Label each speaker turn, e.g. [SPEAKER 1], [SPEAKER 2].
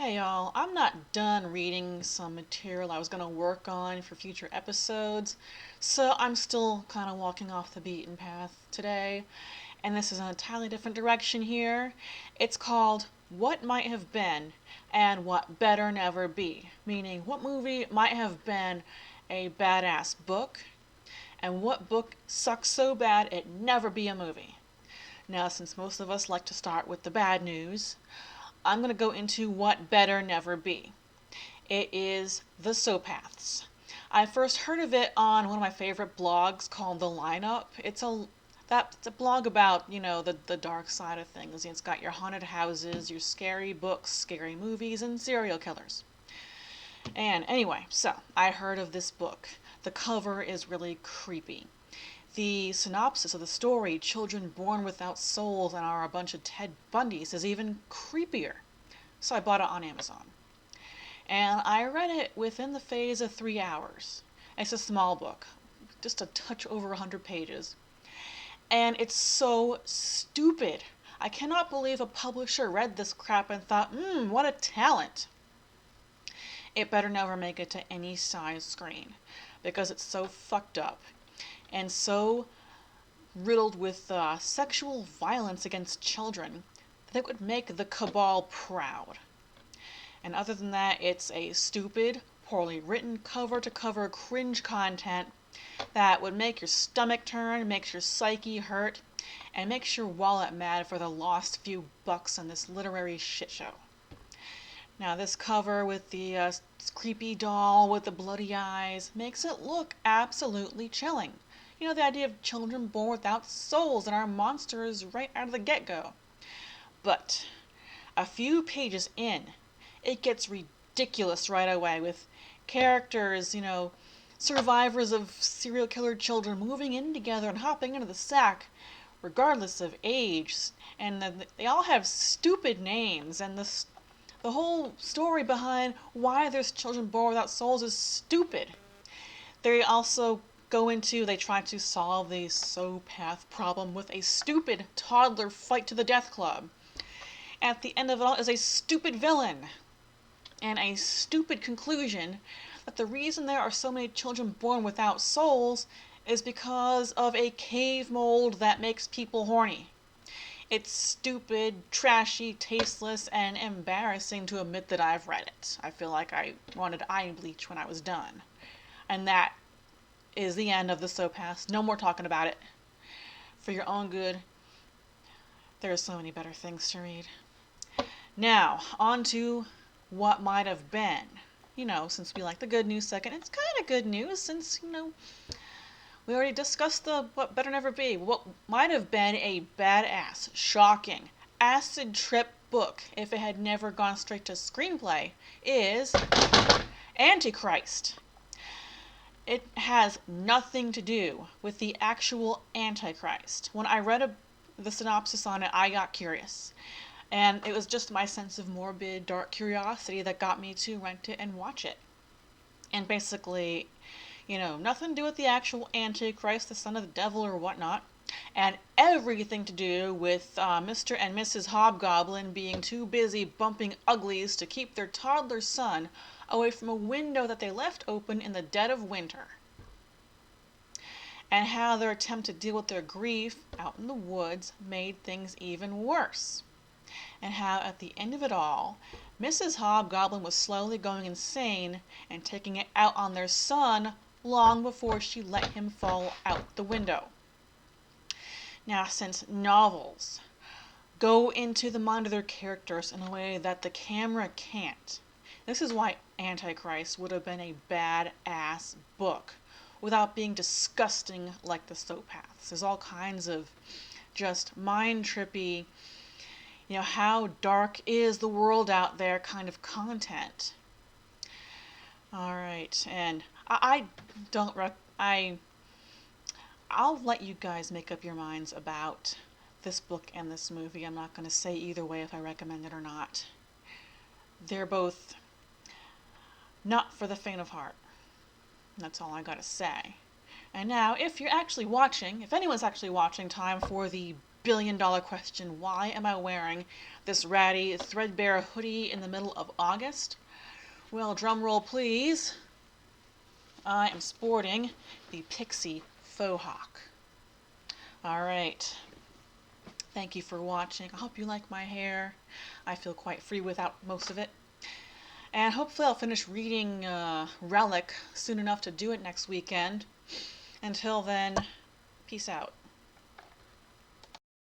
[SPEAKER 1] Hey y'all, I'm not done reading some material I was going to work on for future episodes, so I'm still kind of walking off the beaten path today, and this is an entirely different direction here. It's called What Might Have Been and What Better Never Be, meaning what movie might have been a badass book, and what book sucks so bad it never be a movie. Now, since most of us like to start with the bad news, I'm going to go into what better never be. It is the Sopaths. I first heard of it on one of my favorite blogs called The Lineup. It's a blog about, the dark side of things. It's got your haunted houses, your scary books, scary movies, and serial killers. And anyway, so I heard of this book. The cover is really creepy. The synopsis of the story, Children Born Without Souls and Are a Bunch of Ted Bundys, is even creepier. So I bought it on Amazon. And I read it within the phase of 3 hours. It's a small book, just a touch over 100 pages. And it's so stupid. I cannot believe a publisher read this crap and thought, what a talent. It better never make it to any size screen because it's so fucked up and so riddled with sexual violence against children that it would make the cabal proud. And other than that, it's a stupid, poorly written, cover-to-cover cringe content that would make your stomach turn, makes your psyche hurt, and makes your wallet mad for the lost few bucks on this literary shit show. Now, this cover with the creepy doll with the bloody eyes makes it look absolutely chilling. You know, the idea of children born without souls and our monsters right out of the get-go. But a few pages in, it gets ridiculous right away with characters, survivors of serial killer children moving in together and hopping into the sack regardless of age. And they all have stupid names, and the whole story behind why there's children born without souls is stupid. They also they try to solve the Sopath problem with a stupid toddler fight to the death club. At the end of it all is a stupid villain and a stupid conclusion that the reason there are so many children born without souls is because of a cave mold that makes people horny. It's stupid, trashy, tasteless, and embarrassing to admit that I've read it. I feel like I wanted eye bleach when I was done. And that is the end of the Sopaths. No more talking about it. For your own good, there are so many better things to read. Now, on to what might have been. Since we like the good news second, it's kind of good news since, we already discussed the what better never be. What might have been a badass, shocking, acid trip book if it had never gone straight to screenplay is Antichrist. It has nothing to do with the actual Antichrist. When I read the synopsis on it, I got curious. And it was just my sense of morbid, dark curiosity that got me to rent it and watch it. And basically, nothing to do with the actual Antichrist, the son of the devil or whatnot, and everything to do with Mr. and Mrs. Hobgoblin being too busy bumping uglies to keep their toddler son away from a window that they left open in the dead of winter. And how their attempt to deal with their grief out in the woods made things even worse. And how at the end of it all, Mrs. Hobgoblin was slowly going insane and taking it out on their son long before she let him fall out the window. Now, since novels go into the mind of their characters in a way that the camera can't, this is why Antichrist would have been a badass book without being disgusting like the Sopaths. There's all kinds of just mind-trippy, how dark is the world out there kind of content. All right, and I'll let you guys make up your minds about this book and this movie. I'm not going to say either way if I recommend it or not. They're both not for the faint of heart. That's all I gotta say. And now, if anyone's actually watching, time for the billion-dollar question. Why am I wearing this ratty, threadbare hoodie in the middle of August? Well, drum roll please. I am sporting the Pixie Faux Hawk. Alright. Thank you for watching. I hope you like my hair. I feel quite free without most of it. And hopefully I'll finish reading Relic soon enough to do it next weekend. Until then, peace out.